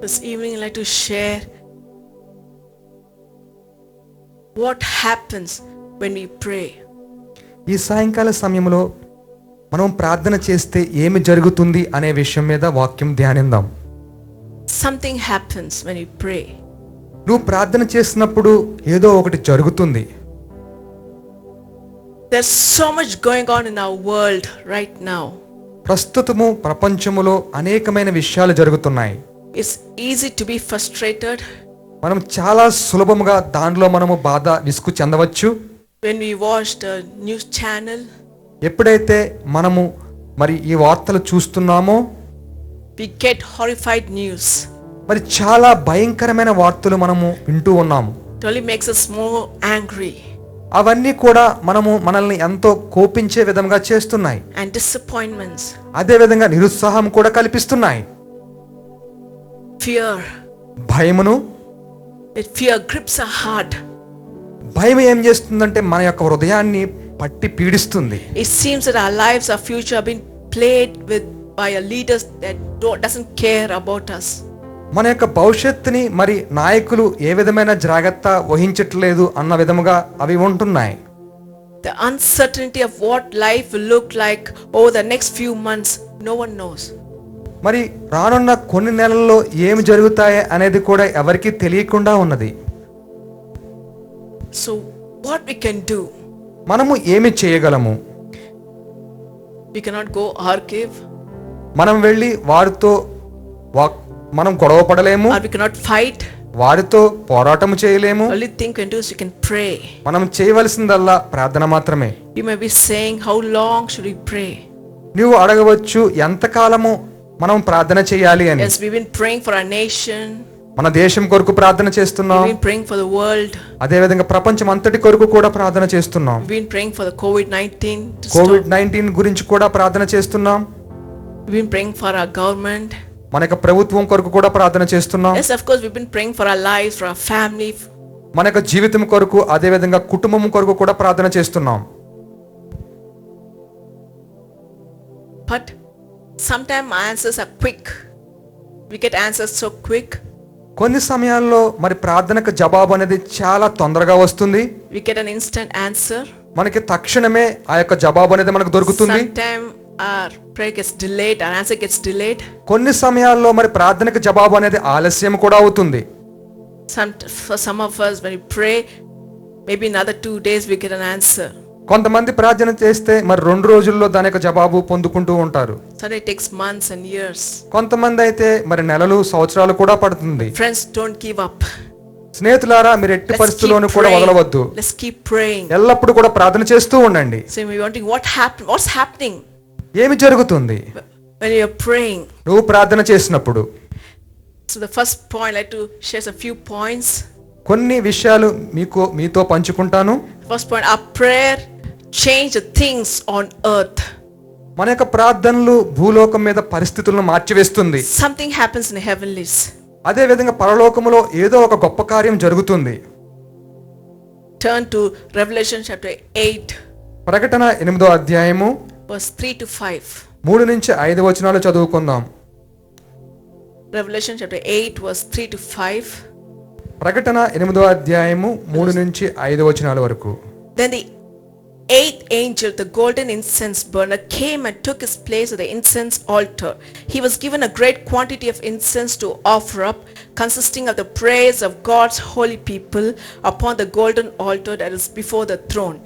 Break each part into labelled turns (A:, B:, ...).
A: This evening, I'd like to share what happens when we pray.
B: ఈ సాయంకాల సమయంలో మనం ప్రార్థన చేస్తే ఏమి జరుగుతుంది అనే విషయం మీద వాక్యం ధ్యానిద్దాం.
A: Something happens when we pray.
B: నువ్వు ప్రార్థన చేసినప్పుడు ఏదో ఒకటి జరుగుతుంది.
A: There's so much going on in our world right now.
B: ప్రస్తుతము ప్రపంచములో అనేకమైన విషయాలు జరుగుతున్నాయి.
A: It's easy to be frustrated
B: మనం చాలా సులభముగా దానిలో మనము బాధ విసుగు చెందవచ్చు.
A: when we watch the news channel.
B: ఎప్పుడైతే మనము మరి ఈ వార్తలు చూస్తున్నామో
A: We get horrified news.
B: మరి చాలా భయంకరమైన వార్తలు మనము వింటూ ఉన్నాము.
A: It only makes us more angry
B: అవన్నీ కూడా మనల్ని ఎంతో కోపించే విధంగా చేస్తున్నాయి.
A: and disappointments.
B: అదే విధంగా నిరుత్సాహం కూడా కల్పిస్తున్నాయి.
A: Fear.
B: భయమును
A: That fear grips our heart.
B: భయం ఏం చేస్తుందంటే మన యొక్క హృదయాన్ని పట్టి పీడిస్తుంది.
A: It seems that our lives, our future have been played with by a leaders that doesn't care about us.
B: మన యొక్క భవిష్యత్తుని మరి నాయకులు ఏ విధమైన జాగ్రత్త వహించట్లేదు అన్న విధముగా అవి ఉంటున్నాయి.
A: The uncertainty of what life will look like over the next few months, no one knows.
B: మరి రానున్న కొన్ని నెలల్లో ఏమి జరుగుతాయి అనేది కూడా ఎవరికీ తెలియకుండా ఉన్నది.
A: So what we can do?
B: మనము ఏమి చేయగలము?
A: We cannot go argue,
B: మనం వెళ్ళి వారితో మనం గొడవ పడలేము,
A: or we cannot fight.
B: వారితో పోరాటం చేయలేము.
A: Only thing we can do is we can pray.
B: మనం చేయవలసిందల్లా ప్రార్థన మాత్రమే.
A: You may be saying, how long should we pray?
B: నువ్వు అడగవచ్చు ఎంతకాలము మనం ప్రార్థన చేయాలి అని.
A: Yes, we've been praying for our nation.
B: మన దేశం కొరకు ప్రార్థన చేస్తున్నాం.
A: We've been praying for the world.
B: అదే విధంగా ప్రపంచం అంతటి కొరకు కూడా ప్రార్థన చేస్తున్నాం.
A: We've been praying for the COVID-19 to stop.
B: COVID-19 గురించి కూడా ప్రార్థన చేస్తున్నాం.
A: We've been praying for our government.
B: మన యొక్క ప్రభుత్వం కొరకు కూడా ప్రార్థన చేస్తున్నాం.
A: Yes, of course, we've been praying for our lives, for our family.
B: మన యొక్క జీవితం కొరకు అదే విధంగా కుటుంబం కొరకు కూడా ప్రార్థన చేస్తున్నాం.
A: But sometimes answers are quick. We get answers so quick.
B: కొన్ని సమయాల్లో మరి ప్రార్థనకు జవాబు అనేది చాలా తొందరగా వస్తుంది.
A: We get an instant answer.
B: మనకి తక్షణమే ఆ యొక్క జవాబు అనేది మనకు దొరుకుతుంది.
A: Sometimes our prayer gets delayed, our answer gets delayed.
B: కొన్ని సమయాల్లో మరి ప్రార్థనకు జవాబు అనేది ఆలస్యం కూడా అవుతుంది.
A: For some of us, when we pray, maybe another 2 days we get an answer.
B: కొంతమంది ప్రార్థన చేస్తే మరి 2 రోజుల్లో దాని యొక్క జవాబు పొందుకుంటూ ఉంటారు.
A: Sometimes it takes months and years.
B: కొంతమంది అయితే మరి నెలలు సంవత్సరాలు కూడా పడుతుంది.
A: Friends, don't give up.
B: స్నేహితులారా, మీరు ఎట్టి పరిస్థితుల్లోనూ కూడా వదలవద్దు.
A: Let's keep praying.
B: ఎల్లప్పుడూ కూడా ప్రార్థన చేస్తూ ఉండండి.
A: So we wondering what happened? What's happening?
B: ఏమి జరుగుతుంది
A: when you're praying?
B: నువ్వు ప్రార్థన చేసినప్పుడు.
A: So the first point, I'd like to share a few points.
B: కొన్ని విషయాలు మీతో పంచుకుంటాను.
A: First point, our prayer change the things on earth.
B: మన యొక్క ప్రార్థనలు భూలోకం మీద పరిస్థితులను మార్చివేస్తుంది.
A: Something happens in the heavenlies.
B: అదే విధంగా పరలోకములో ఏదో ఒక గొప్ప కార్యం జరుగుతుంది.
A: Turn to Revelation chapter 8.
B: ప్రకటన 8వ అధ్యాయము
A: verse 3 to 5.
B: 3 నుంచి 5 వచనాలు చదువుకుందాం.
A: Revelation chapter 8 verse 3 to 5.
B: ప్రకటన 8వ అధ్యాయము 3 నుంచి 5 వచనాల వరకు.
A: Then the eighth angel, the golden incense burner, came and took his place at the incense altar. He was given a great quantity of incense to offer up, consisting of the prayers of God's holy people upon the golden altar that is before the throne.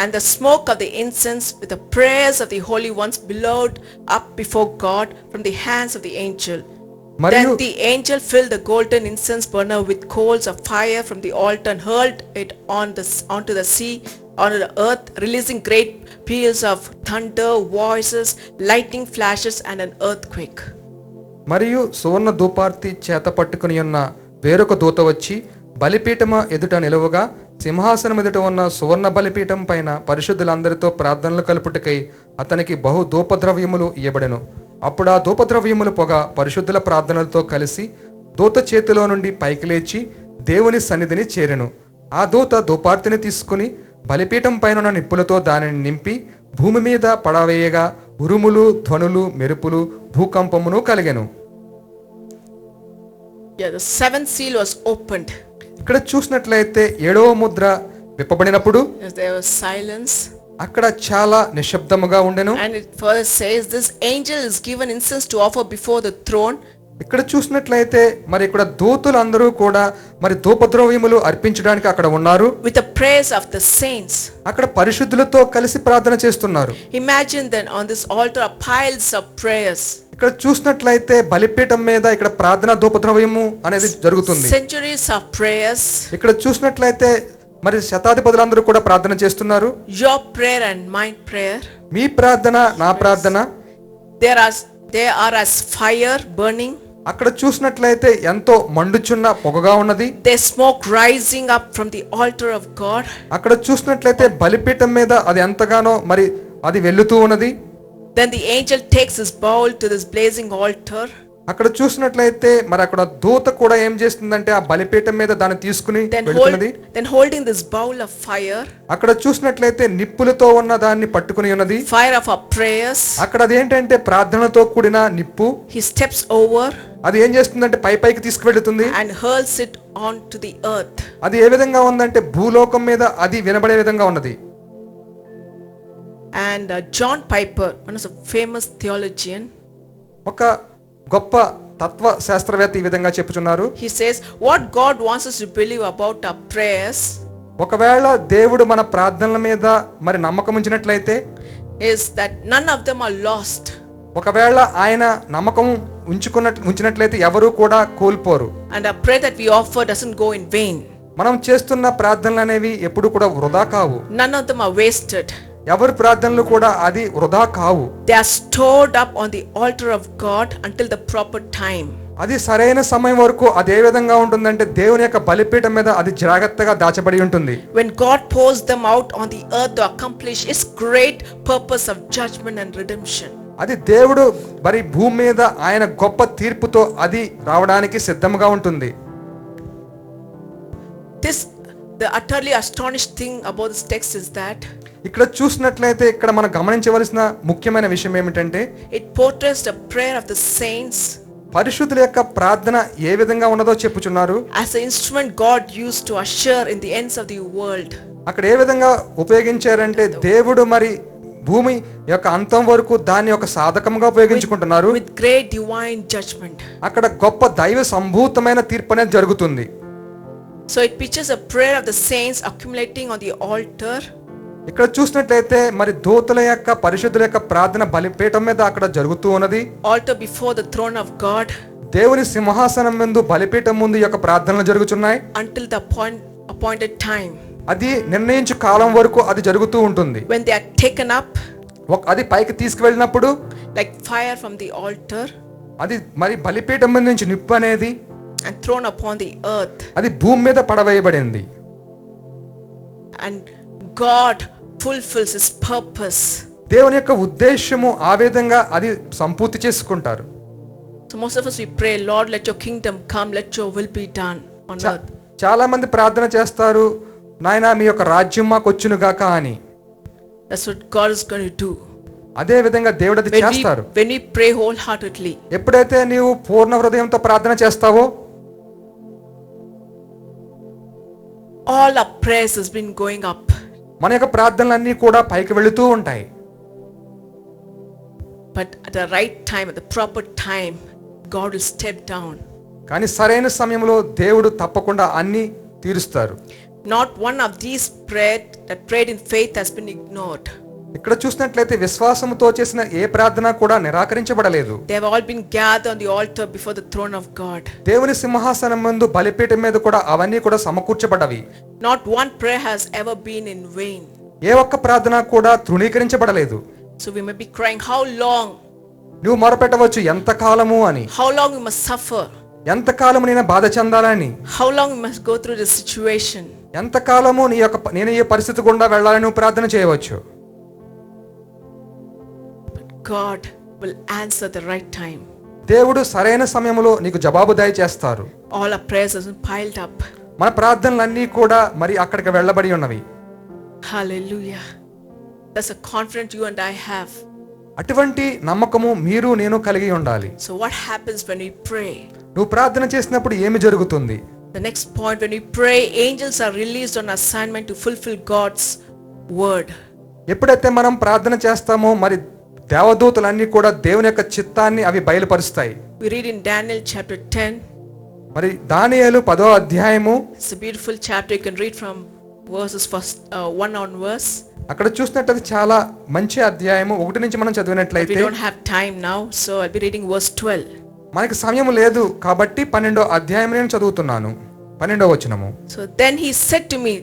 A: And the smoke of the incense with the prayers of the holy ones billowed up before God from the hands of the angel. Then the angel filled the golden incense burner with coals of fire from the altar and hurled it onto the sea, onto the earth, releasing great peals of thunder, voices, lightning flashes and an earthquake.
B: మరియు సువర్ణ ధూపార్తి చేత పట్టుకుని ఉన్న వేరొక దూత వచ్చి బలిపీఠమ ఎదుట నిలువగా సింహాసనం ఎదుట ఉన్న సువర్ణ బలిపీఠం పైన పరిశుద్ధులందరితో ప్రార్థనలు కలుపుటకై అతనికి బహు ధూపద్రవ్యములు ఇయ్యబడెను. అప్పుడు ఆ ధూపద్రవ్యములు పొగ పరిశుద్ధుల ప్రార్థనలతో కలిసి దూత చేతిలో నుండి పైకి లేచి దేవుని సన్నిధిని చేరెను. ఆ దూత ధూపార్తిని తీసుకుని బలిపీఠం పైన నిప్పులతో దానిని నింపి భూమి మీద పడవేయగా ఉరుములు, ధ్వనులు, మెరుపులు, భూకంపమును కలిగెను.
A: Yeah, the seventh seal was opened.
B: ఇక్కడ చూసినట్లయితే 7వ Mudra విప్పబడినప్పుడు
A: Yes, there was silence.
B: అక్కడ చాలా నిశ్శబ్దముగా ఉండెను.
A: And it further says, this angel is given incense to offer before the throne.
B: ఇక్కడ చూసినట్లయితే మరి ఇక్కడ దూతలందరూ కూడా మరి ధూపద్రవ్యములు అర్పించడానికి అక్కడ ఉన్నారు.
A: With the prayers of the saints.
B: అక్కడ పరిశుద్ధులతో కలిసి ప్రార్థన చేస్తున్నారు.
A: Imagine then on this altar are piles of prayers.
B: ఇక్కడ చూసినట్లయితే బలిపీఠం మీద ఇక్కడ ప్రార్థన ధూపద్రవ్యము అనేది జరుగుతుంది.
A: Centuries of prayers.
B: ఇక్కడ చూసినట్లయితే మరి శతాధిపతులందరూ కూడా ప్రార్థన చేస్తున్నారు.
A: Your prayer and my prayer.
B: మీ ప్రార్థన నా ప్రార్థన.
A: They are as fire burning.
B: అక్కడ చూసినట్లయితే ఎంతో మండుచున్న పొగగా ఉన్నది.
A: There's smoke rising up from the altar of God.
B: అక్కడ చూసినట్లయితే బలిపీఠం మీద అది ఎంతగానో మరి అది వెళ్లుతూ ఉన్నది.
A: Then the angel takes his bowl to this blazing altar.
B: అక్కడ చూసినట్లయితే మరి అక్కడ దూత కూడా ఏం చేస్తుందంటే ఆ బలిపీఠం మీద దాన్ని తీసుకుని వెళ్తున్నది.
A: Then holding this bowl of fire.
B: అక్కడ చూసినట్లయితే నిప్పులతో ఉన్న దాన్ని పట్టుకుని ఉన్నది.
A: Fire of our prayers.
B: అక్కడ అదేంటంటే ప్రార్థనతో కూడిన నిప్పు.
A: He steps over.
B: అది ఏం చేస్తుందంటే పైకి తీసుకువెళ్తుంది.
A: And hurls it onto the earth.
B: అది ఏ విధంగా ఉందంటే భూలోకం మీద అది వినబడే విధంగా ఉన్నది.
A: And John Piper, one of the famous theologian,
B: ఒక గొప్ప తత్వ శాస్త్రవేత్త ఈ విధంగా చెప్పుచున్నారు.
A: he says what God wants us to believe about our prayers
B: ఒకవేళ దేవుడు మన ప్రార్థనల మీద మరి నమ్మకం ఉంచినట్లయితే
A: is that none of them are lost.
B: ఒకవేళ ఆయన నమ్మకం ఉంచినట్లయితే ఎవరు కూడా కోల్పోరు.
A: And a prayer that we offer doesn't go in vain.
B: మనం చేస్తున్న ప్రార్థనలు అనేవి ఎప్పుడు కూడా వృధా కావు.
A: None of them are wasted.
B: ఎవరి ప్రార్థనలు కూడా అది వృధా కావు.
A: They are stored up on the altar of God until the proper time.
B: అది సరైన సమయం వరకు అదే విధంగా ఉంటుందంటే దేవుని యొక్క బలిపీఠం మీద అది జాగ్రత్తగా దాచబడి ఉంటుంది.
A: When God pours them out on the earth to accomplish his great purpose of judgment and redemption.
B: అది దేవుడు మరి భూమి మీద ఆయన గొప్ప తీర్పుతో అది రావడానికి సిద్ధంగా ఉంటుంది.
A: The utterly astonished thing about this text is that
B: ఇక్కడ చూసినట్లయితే ఇక్కడ మనం గమనించవలసిన ముఖ్యమైన విషయం ఏమిటంటే
A: it portrays the prayer of the saints
B: పరిశుద్ధుల యొక్క ప్రార్థన ఏ విధంగా ఉన్నదో చెప్పుచున్నారు.
A: as an instrument God used to usher in the ends of the world.
B: అక్కడ ఏ విధంగా ఉపయోగించారంటే దేవుడు మరి భూమి యొక్క అంతం వరకు దాన్ని ఒక సాధకంగా ఉపయోగించుకుంటున్నారు.
A: With great divine judgment.
B: అక్కడ గొప్ప దైవ సంభూతమైన తీర్పు అనేది జరుగుతుంది.
A: So it pictures a prayer of the saints accumulating on the altar.
B: ఇక్కడ చూసినట్లయితే మరి దూతల యొక్క పరిశుద్ధుల యొక్క ప్రార్థన బలిపీఠం మీద అక్కడ జరుగుతూ ఉన్నది.
A: Altar before the throne of God.
B: దేవుని సింహాసనం ముందు బలిపీఠం ముందు యొక్క ప్రార్థనలు జరుగుతున్నాయి.
A: Until the appointed time.
B: అది నిర్ణయించు కాలం వరకు అది జరుగుతూ ఉంటుంది.
A: When they are taken up.
B: అది పైకి తీసుకువెళ్ళినప్పుడు
A: like fire from the altar.
B: అది మరి బలిపీఠం మీద నుంచి నిప్పు అనేది
A: and thrown upon the earth.
B: అది భూమి మీద పడవేయబడింది.
A: And God fulfills his purpose.
B: దేవుని యొక్క ఉద్దేశము ఆ విధంగా అది సంపూర్తి చేసుకుంటారు.
A: So most of us we pray, Lord, let your kingdom come, let your will be done on earth.
B: చాలా మంది ప్రార్థన చేస్తారు, నాయనా మీ యొక్క రాజ్యం మాకు వచ్చును గాక అని.
A: That's what God is going to do.
B: అదే విధంగా దేవుడు అది చేస్తారు.
A: When we pray wholeheartedly.
B: ఎప్పుడైతే నీవు పూర్ణ హృదయంతో ప్రార్థన చేస్తావో
A: all our prayers has been going up.
B: మన యొక్క ప్రార్థనలన్నీ కూడా పైకి వెళుతూ ఉంటాయి.
A: But at the right time, at the proper time, God will step down.
B: కానీ సరైన సమయంలో దేవుడు తప్పకుండా అన్ని తీరుస్తారు.
A: Not one of these prayed in faith has been ignored.
B: ఇక్కడ చూసినట్లయితే విశ్వాసముతో చేసిన ఏ ప్రార్థన కూడా నిరాకరించబడలేదు.
A: They have all been gathered on the altar before the throne of God.
B: దేవుని సింహాసనం ముందు బలిపీఠం మీద కూడా అవన్నీ కూడా సమకూర్చబడవి.
A: Not one prayer has ever been in vain.
B: ఏ ఒక్క ప్రార్థన కూడా తృణీకరించబడలేదు.
A: So we may be crying, how long?
B: నువ్వు మొరపెట్టవచ్చు ఎంత కాలము అని.
A: How long we must suffer?
B: ఎంత కాలము నేను బాధ చెందాలని.
A: How long we must go through this situation?
B: ఎంత కాలము నేను ఈ పరిస్థితి గుండా వెళ్ళాలని నువ్వు ప్రార్థన చేయవచ్చు.
A: God will answer the right time.
B: దేవుడు సరైన సమయంలో నీకు జవాబుదాయి చేస్తారు.
A: All our prayers have been piled up.
B: మన ప్రార్థనలన్నీ కూడా మరి అక్కడికి వెళ్ళబడి ఉన్నవి.
A: Hallelujah. That's a confidence you and I have.
B: అటువంటి నమ్మకము మీరు నేను కలిగి ఉండాలి.
A: So what happens when we pray?
B: నువ్వు ప్రార్థన చేసినప్పుడు ఏమి జరుగుతుంది?
A: The next point, when we pray, angels are released on assignment to fulfill God's word.
B: ఎప్పుడైతే మనం ప్రార్థన చేస్తామో మరి దేవదూతలన్నీ కూడా దేవుని యొక్క చిత్తాన్ని అవి బయలుపరుస్తాయి.
A: We read in Daniel chapter 10.
B: మరి దానియేలు 10వ అధ్యాయము,
A: It's a beautiful chapter. You can read from verses 1 onwards.
B: అక్కడ చూసినట్టు చాలా మంచి అధ్యాయము. 1 నుంచి మనం
A: But we
B: చదివినట్లయితే
A: don't have time now, so I'll be reading verse 12.
B: మనకి సమయం లేదు కాబట్టి 12వ అధ్యాయం నేను చదువుతున్నాను. 12వ వచనము.
A: So then he said to me,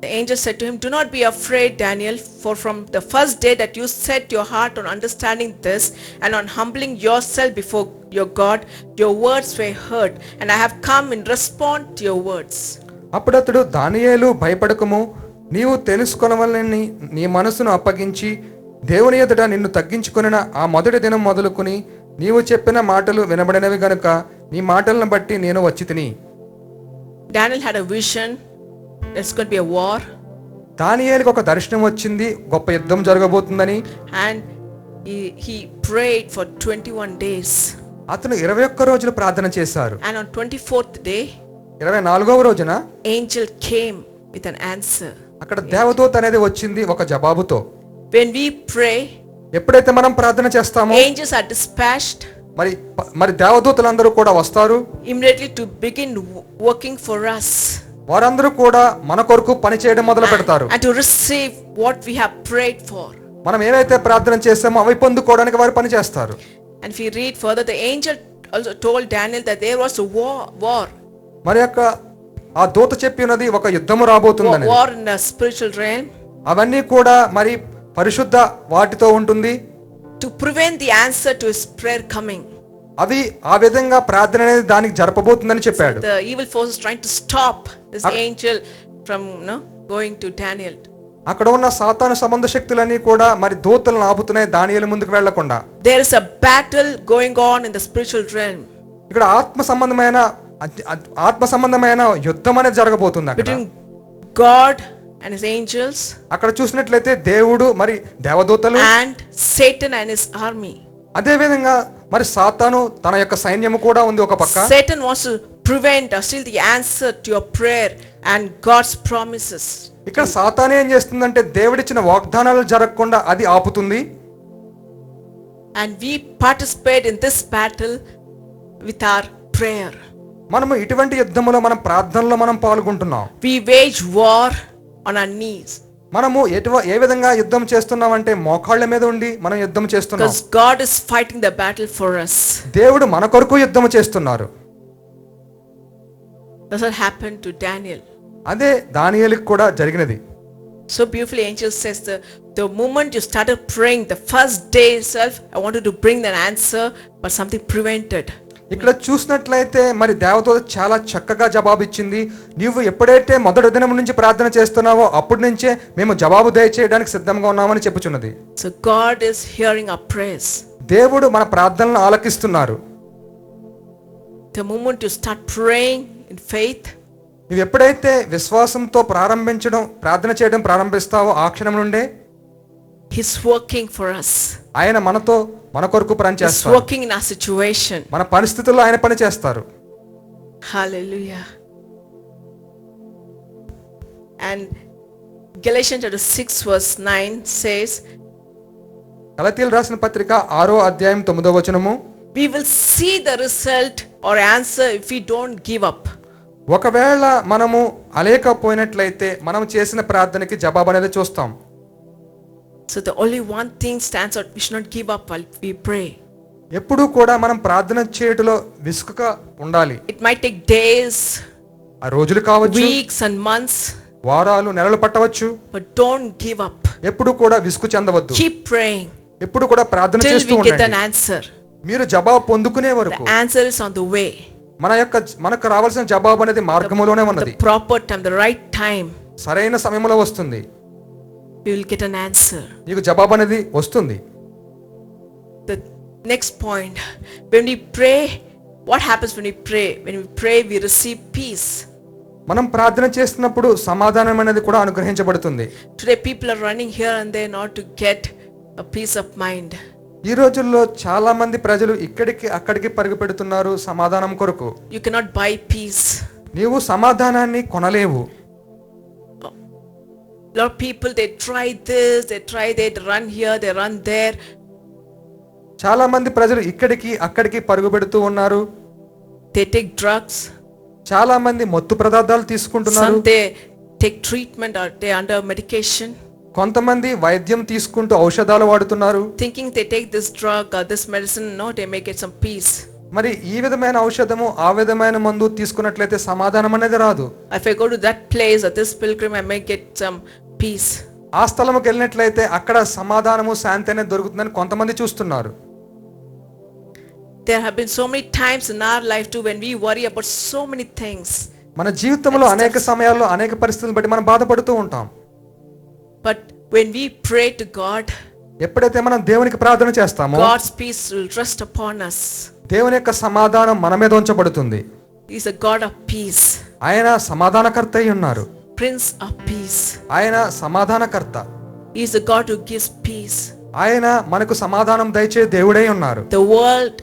A: the angel said to him, "Do not be afraid, Daniel, for from the first day that you set your heart on understanding this and on humbling yourself before your God, your words were heard, and I have come in response to your words."
B: అప్పుడతడు దానియేలు భయపడకము, నీవు తెలుసుకొనవలెనని నీ మనసును అప్పగించి దేవుని ఎదుట నిన్ను తగ్గించుకొనిన ఆ మొదటి దినం మొదలుకొని నీవు చెప్పిన మాటలు వినబడినవి గనుక నీ మాటలను బట్టి నేను వచ్చితిని.
A: Daniel had a vision. There's going to be a war,
B: దానియేలుకు ఒక దర్శనం వచ్చింది, గొప్ప యుద్ధం జరగబోతుందని.
A: and he prayed for 21 days.
B: అతను 21 రోజులు ప్రార్థన చేశారు.
A: And on 24th day,
B: 24వ రోజున
A: angel came with an answer.
B: అక్కడ దేవదూత అనేది వచ్చింది ఒక జవాబుతో.
A: When we pray,
B: ఎప్పుడైతే మనం ప్రార్థన చేస్తామో
A: angels are dispatched
B: మరి దేవదూతలందరూ కూడా వస్తారు
A: immediately to begin working for us
B: వారందరూ కూడా మన కొరకు పని చేయడం మొదలు పెడతారు.
A: and to receive what we have prayed for.
B: మనం ఏవైతే ప్రార్థన చేస్తామో అవి పొందుకోవడానికి వారు పని చేస్తారు.
A: And if we read further, the angel also told Daniel that there was a war
B: మరి యొక్క ఆ దూత చెప్పినది ఒక యుద్ధము రాబోతుందని.
A: war in the spiritual realm
B: అవన్నీ కూడా మరి పరిశుద్ధ వాటితో ఉంటుంది.
A: to prevent the answer to his prayer coming.
B: అవి ఆ విధంగా ప్రార్థన అనేది దానికి జరపబోతుందని చెప్పాడు.
A: The evil forces trying to stop this angel from going to Daniel.
B: అక్కడ ఉన్న సాతాను సంబంధ శక్తులన్నీ కూడా మరి దూతలను ఆపుతున్నాయి దానియేలు ముందుకు వెళ్లకుండా.
A: There is a battle going on in the spiritual realm.
B: ఇక్కడ ఆత్మ సంబంధమైన యుద్ధం అనేది జరగబోతుంది అక్కడ.
A: Between God and his angels,
B: అక్కడ చూసినట్లయితే దేవుడు మరి దేవదూతలు
A: and Satan and his army.
B: అదే విధంగా మరి సాతాను తన యొక్క సైన్యము కూడా ఉంది ఒక పక్క.
A: Satan wants to prevent or steal the answer to your prayer and God's promises.
B: ఇక్కడ సాతాను ఏం చేస్తుందంటే దేవుడిచ్చిన వాగ్దానాలు జరగకుండా అది ఆపుతుంది.
A: And we participate in this battle with our prayer.
B: మనము ఇటువంటి యుద్ధములో మనం ప్రార్థనలో మనం పాల్గొంటున్నాం.
A: We wage war on our knees.
B: మనము ఏ విధంగా యుద్ధం చేస్తున్నామంటే మోకాళ్ళ మీద ఉండి మనం యుద్ధం చేస్తున్నాం.
A: Because God is fighting the battle for us.
B: దేవుడు మన కొరకు యుద్ధం చేస్తున్నారు.
A: That's what happened to Daniel.
B: అదే దానియేలుకు కూడా జరిగినది.
A: So beautifully, angel says the moment you started praying, the first day itself, I wanted to bring that answer, but something prevented.
B: ఇక్కడ చూసినట్లయితే మరి దేవదూత చాలా చక్కగా జవాబు ఇచ్చింది. నీవు ఎప్పుడైతే మొదటి దినం నుంచి ప్రార్థన చేస్తున్నావో అప్పటి నుంచే మేము జవాబు దయచేయడానికి సిద్ధంగా ఉన్నామని చెప్పుచున్నది.
A: So God is hearing our prayers.
B: దేవుడు మన ప్రార్థనలను ఆలకిస్తున్నారు.
A: The moment you start praying in faith,
B: నువ్వు ఎప్పుడైతే విశ్వాసంతో ప్రార్థన చేయడం ప్రారంభిస్తావో ఆ క్షణం నుండే
A: He's working for us.
B: ఆయన మన కొరకు పని
A: He's
B: చేస్తారు.
A: working in our situation.
B: మన పరిస్థితుల్లో ఆయన పని చేస్తారు.
A: Hallelujah. And Galatians chapter 6 verse 9 says,
B: గలతీయులకు రాసిన పత్రిక 6వ అధ్యాయం 9వ వచనము,
A: we will see the result or answer if we don't give up.
B: ఒకవేళ మనము అలేకపోయినట్లయితే మనం చేసిన ప్రార్థనకి జవాబు అనేది చూస్తాం.
A: So the only one thing stands out, we should not give up while we pray.
B: ఎప్పుడూ కూడా మనం ప్రార్థన చేయటంలో విసుకక ఉండాలి.
A: It might take days,
B: ఆ రోజులు కావచ్చు,
A: weeks and months,
B: వారాలు నెలలు పట్టవచ్చు.
A: but don't give up.
B: ఎప్పుడు కూడా విసుగు చెందవద్దు.
A: Keep praying
B: ఎప్పుడు కూడా ప్రార్థన
A: till
B: చేస్తూ
A: we get an
B: ఉండండి.
A: answer.
B: మీరు జవాబు పొందుకునే వరకు
A: The answer is on the way.
B: మనకు రావాల్సిన జవాబు అనేది మార్గములోనే ఉన్నది.
A: The proper time, the right time,
B: సరైన సమయంలో వస్తుంది.
A: we will get an answer.
B: నీకు జవాబు అనేది వస్తుంది.
A: The next point, when we pray, what happens when we pray? When we pray, we receive peace.
B: మనం ప్రార్థన చేస్తున్నప్పుడు సమాధానం అనేది కూడా అనుగ్రహించబడుతుంది.
A: Today people are running here and there not to get a peace of mind.
B: ఈ రోజుల్లో చాలా మంది ప్రజలు ఇక్కడికి అక్కడికి పరుగు పెడుతున్నారు సమాధానం కొరకు.
A: You cannot buy peace.
B: నీవు సమాధానాన్ని కొనలేవు.
A: A lot of people, they try this, they run here, they run there.
B: చాలా మంది ప్రజలు ఇక్కడికి అక్కడికి పరుగు పెడుతూ ఉన్నారు.
A: They take drugs.
B: చాలా మంది మత్తు పదార్థాలు తీసుకుంటున్నారు.
A: Some they take treatment or they under medication.
B: కొంతమంది వైద్యం తీసుకుంటూ ఔషధాలు వాడుతున్నారు.
A: Thinking they take this drug or this medicine, no, they may get some peace.
B: మరి ఈ విధమైన ఔషధము ఆ విధమైన మందు తీసుకున్నట్లయితే సమాధానం అనేది రాదు.
A: If I go to that place or this pilgrim, I may get some peace.
B: ఆ స్థలముకి వెళ్ళినట్లయితే అక్కడ సమాధానము శాంతి అనేది దొరుకుతుందని కొంతమంది చూస్తున్నారు.
A: There have been so many times in our life too when we worry about so many things.
B: మన జీవితంలో అనేక సమయాల్లో అనేక పరిస్థితులను బట్టి మనం బాధపడుతూ ఉంటాం.
A: But when we pray to God,
B: ఎప్పుడైతే మనం దేవునికి ప్రార్థన చేస్తామో
A: God's peace will rest upon us.
B: దేవుని యొక్క సమాధానం మన మీద ఉంచబడుతుంది.
A: He is a God of peace.
B: ఆయన సమాధానకర్త అయి ఉన్నారు.
A: Prince of peace.
B: ఆయన సమాధానకర్త.
A: He is a God who gives peace.
B: ఆయన మనకు సమాధానం దయచే దేవుడై ఉన్నారు.
A: The world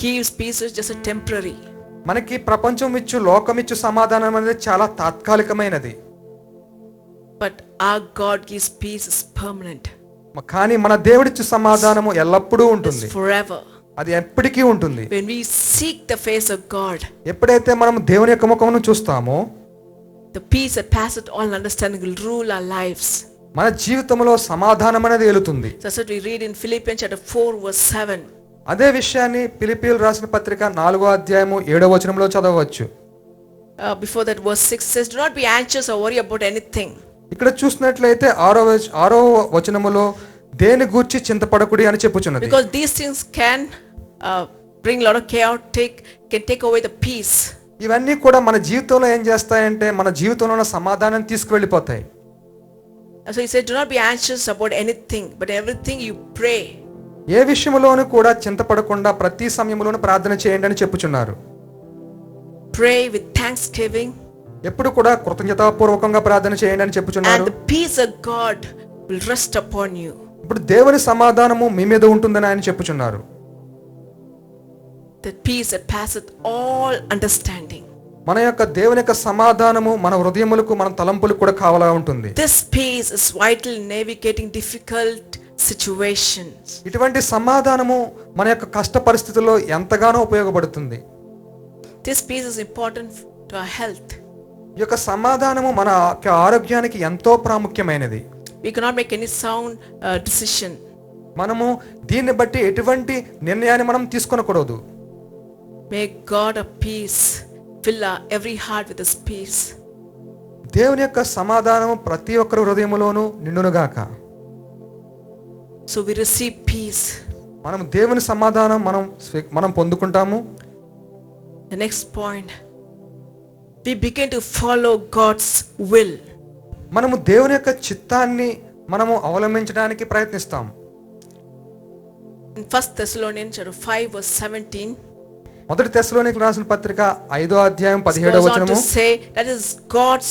A: gives peace is just a temporary.
B: మనకి ప్రపంచం ఇచ్చు లోకం ఇచ్చు సమాధానం అనేది చాలా తాత్కాలికమైనది.
A: But our God gives peace is permanent.
B: కానీ మన దేవుడిచ్చు సమాధానము ఎల్లప్పుడూ ఉంటుంది.
A: It's forever.
B: అది ఎప్పటికీ ఉంటుంది.
A: When we seek the face of God,
B: ఎప్పుడైతే మనం దేవుని యొక్క ముఖమును చూస్తామో
A: the peace that passeth all understanding will rule our lives.
B: మన జీవితంలో సమాధానం అనేది ఏలుతుంది.
A: That's what we read in Philippians chapter 4 verse 7.
B: అదే విషయాన్ని ఫిలిప్పీయులకు రాసిన పత్రిక 4వ అధ్యాయము 7వ వచనంలో చదవవచ్చు.
A: Before that verse 6 says, do not be anxious or worry about anything.
B: ఇక్కడ చూసినట్లయితే 6వ వచనములో దేని గూర్చి చింతపడకుడి అని చెప్పుచున్నది.
A: Because these things can bring a lot of chaos, can take away the peace.
B: ఇవన్నీ కూడా మన జీవితంలో ఏం చేస్తాయంటే మన జీవితంలో ఉన్న సమాధానం తీసుకువెళ్ళిపోతాయి.
A: So he said, do not be anxious about anything, but everything you pray.
B: ఏ విషయంలోనూ కూడా చింతపడకుండా ప్రతి సమయంలోనూ ప్రార్థన చేయండి అని చెప్పుచున్నారు.
A: Pray with thanksgiving.
B: ఎప్పుడు కూడా కృతజ్ఞతాపూర్వకంగా ప్రార్థన చేయండి అని చెప్పుచున్నారు.
A: And the peace of God will rest upon you.
B: ఇప్పుడు దేవుని సమాధానము మీ మీద ఉంటుందని ఆయన చెప్పుచున్నారు.
A: The peace that passeth all understanding.
B: మన యొక్క దేవుని యొక్క సమాధానము మన హృదయములకు మన తలంపులకు కూడా కావాలా ఉంటుంది.
A: This peace is vital in navigating difficult situations.
B: ఇటువంటి సమాధానము మన యొక్క కష్ట పరిస్థితుల్లో ఎంతగానో ఉపయోగపడుతుంది.
A: This peace is important to our health.
B: ఈ యొక్క సమాధానము మన ఆరోగ్యానికి ఎంతో ప్రాముఖ్యమైనది.
A: We cannot make any sound decision.
B: మనము దీన్ని బట్టి ఎటువంటి నిర్ణయాన్ని మనం తీసుకొనకూడదు.
A: May God of peace fill every heart with His peace.
B: దేవుని యొక్క సమాధానము ప్రతి ఒక్కరి హృదయములోనూ నిండునుగాక.
A: So we receive peace.
B: మనం దేవుని సమాధానం మనం పొందుకుంటాము.
A: The next point, we begin to follow God's will.
B: మనము దేవుని యొక్క చిత్తాన్ని మనము అవలంబించడానికి ప్రయత్నిస్తాం.
A: In 1 Thessalonians chapter 5 verse 17,
B: మొదటి తెస్సలోనికీయులకు రాసిన పత్రిక 5వ అధ్యాయం 17వ
A: goes on
B: వచనము,
A: to say that is God's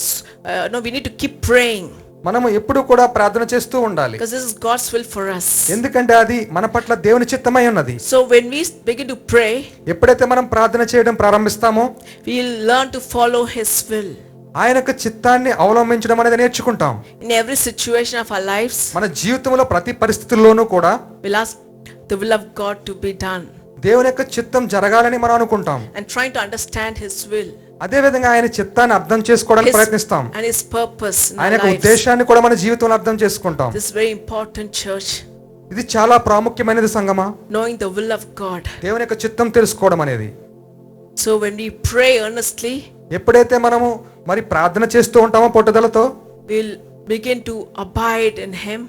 A: we need to keep praying
B: మనము ఎప్పుడు కూడా ప్రార్థన చేస్తూ ఉండాలి.
A: because this is God's will for us.
B: ఎందుకంటే అది మన పట్ల దేవుని చిత్తమై ఉన్నది.
A: So when we begin to pray,
B: ఎప్పుడైతే మనం ప్రార్థన చేయడం ప్రారంభిస్తామో
A: we will learn to follow His will.
B: ఆయన యొక్క చిత్తాన్ని అవలంబించడం అనేది నేర్చుకుంటాం.
A: In every situation of our lives,
B: మన జీవితంలో ప్రతి పరిస్థితుల్లోనూ కూడా
A: we'll ask the will of God to be done
B: దేవుని యొక్క చిత్తం జరగాలని మనం అనుకుంటాం.
A: and trying to understand His will,
B: అదే విధంగా ఆయన చిత్తాన్ని అర్థం చేసుకోవడానికి ప్రయత్నిస్తాం.
A: and His purpose in
B: ఆయన
A: our
B: యొక్క
A: lives.
B: ఉద్దేశాన్ని కూడా మన జీవితంలో అర్థం చేసుకుంటాం.
A: This is very important, church,
B: ఇది చాలా ప్రాముఖ్యమైనది సంగమా,
A: knowing the will of God.
B: దేవుని యొక్క చిత్తం తెలుసుకోవడం అనేది.
A: So when we pray earnestly,
B: ఎప్పుడైతే మనము మరి ప్రార్థన చేస్తూ ఉంటామో పట్టుదలతో
A: we'll begin to abide in Him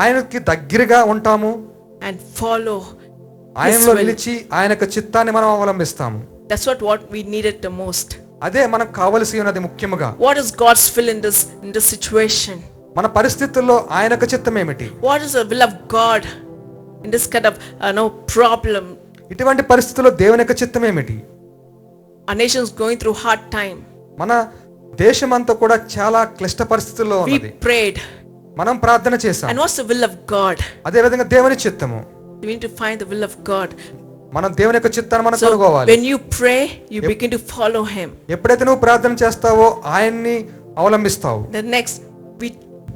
B: ఆయనకి దగ్గరగా ఉంటాము.
A: and follow
B: ఆయనలో నిలిచి ఆయన యొక్క చిత్తాన్ని మనం అవలంబిస్తాము.
A: That's what we needed the most.
B: అదే మనకు కావలసి ఉన్నది ముఖ్యముగా.
A: What is God's will in this situation?
B: మన పరిస్థితుల్లో ఆయన యొక్క చిత్తం ఏమిటి?
A: What is the will of God in this kind of problem?
B: ఇటువంటి పరిస్థితుల్లో దేవుని యొక్క చిత్తం ఏమిటి?
A: Our nation is going through hard time.
B: మన దేశమంతా కూడా చాలా క్లిష్ట పరిస్థితుల్లో
A: We
B: ఉన్నది.
A: prayed.
B: మనం ప్రార్థన చేశాం.
A: And what's the will of God?
B: అదే విధంగా దేవుని చిత్తము.
A: We need to find the will of God.
B: మనం దేవుని యొక్క చిత్తాన్ని మనం
A: So
B: కనుగోవాలి.
A: when you pray, you begin to follow him.
B: ఎప్పుడైతే నువ్వు ప్రార్థన చేస్తావో ఆయన్ని అవలంబిస్తావు.
A: The next,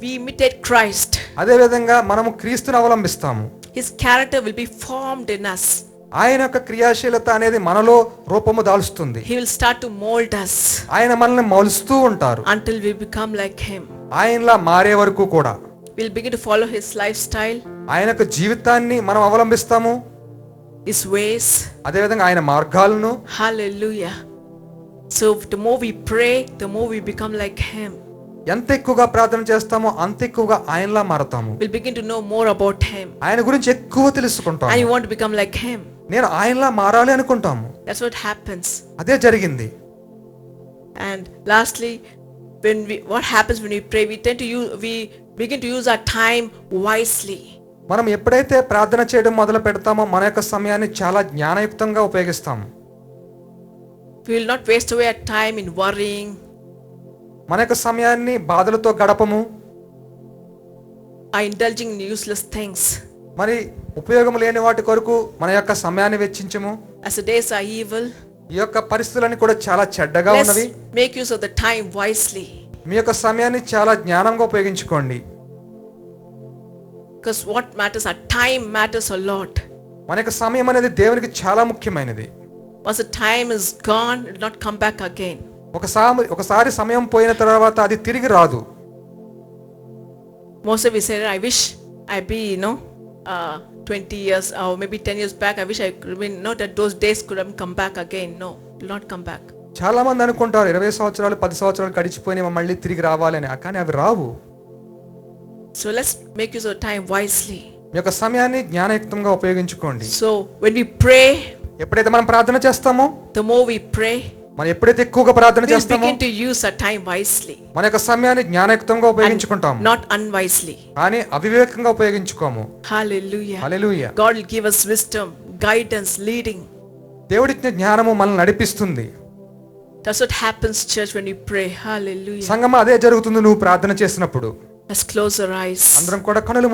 A: we imitate Christ.
B: అదే విధంగా మనము క్రీస్తుని అవలంబిస్తాము.
A: His character will be formed in us.
B: ఆయన యొక్క క్రియాశీలత అనేది మనలో రూపము దాల్చుతుంది.
A: He will start to mold us
B: ఆయన మనల్ని మలుస్తూ ఉంటారు
A: until we become like him.
B: ఆయనలా మారే వరకు కూడా
A: We'll begin to follow his lifestyle,
B: ఆయన యొక్క జీవితాన్ని మనం అవలంబిస్తాము.
A: his ways.
B: అదే విధంగా ఆయన మార్గాలను.
A: Hallelujah. So the more we pray, the more we become like him.
B: ఎంత ఎక్కువగా ప్రార్థన చేస్తామో అంత ఎక్కువగా ఆయనలా మారతాము.
A: We'll begin to know more about him.
B: ఆయన గురించి ఎక్కువ తెలుసుకుంటాము.
A: And you want to become like him.
B: నేను ఆయనలా మారాలి అనుకుంటాము.
A: That's what happens.
B: అదే జరిగింది.
A: And lastly, what happens when we pray, we begin to use our time wisely.
B: మనం ఎప్పుడైతే ప్రార్థన చేయడం మొదలు పెడతామో మన యొక్క సమయాన్ని చాలా జ్ఞానయుక్తంగా ఉపయోగిస్తాము.
A: We will not waste away our time in worrying.
B: మన యొక్క సమయాన్ని బాధలతో గడపము.
A: Are indulging in useless things.
B: మరి ఉపయోగం లేని వాటి కొరకు మన యొక్క సమయాన్ని వెచ్చించము.
A: As the days are evil,
B: ఈ యొక్క పరిస్థితులన్నీ కూడా చాలా చెడ్డగా ఉన్నవి.
A: let's make use of the time wisely.
B: మీ యొక్క సమయాన్ని చాలా జ్ఞానంగా ఉపయోగించుకోండి.
A: Because what matters, our time matters a lot.
B: మన యొక్క సమయం అనేది దేవునికి చాలా ముఖ్యమైనది.
A: Once the time is gone, it will not come back again.
B: ఒకసారి సమయం పోయిన తర్వాత అది తిరిగి రాదు.
A: Most of we say, I wish I be 20 years or maybe 10 years back, I wish I could have been, not that those days could have come back again. No, it will not come back.
B: చాలా మంది అనుకుంటారు 20 సంవత్సరాలు 10 సంవత్సరాలు గడిచిపోయినా మళ్ళీ తిరిగి రావాలని. కానీ అవి రావు.
A: So let's make use of time wisely.
B: మీ యొక్క సమయాన్ని జ్ఞానయుక్తంగా ఉపయోగించుకోండి.
A: So when we pray,
B: ఎప్పుడైతే మనం ప్రార్థన చేస్తామో,
A: the more we pray,
B: మనం ఎప్పుడైతే ఎక్కువగా ప్రార్థన
A: we'll
B: చేస్తామో
A: begin to use our time wisely.
B: మన యొక్క సమయాన్ని జ్ఞానయుక్తంగా ఉపయోగించుకుంటాం.
A: Not unwisely.
B: కానీ అవివేకంగా ఉపయోగించుకోము.
A: Hallelujah.
B: Hallelujah.
A: God will give us wisdom, guidance, leading.
B: దేవుడిచ్చిన జ్ఞానము మనల్ని నడిపిస్తుంది.
A: That's what happens, church, when we pray. Hallelujah.
B: సంగమా అదే జరుగుతుంది నువ్వు ప్రార్థన చేసినప్పుడు.
A: Let's close our eyes.
B: అందరం కూడా కనులు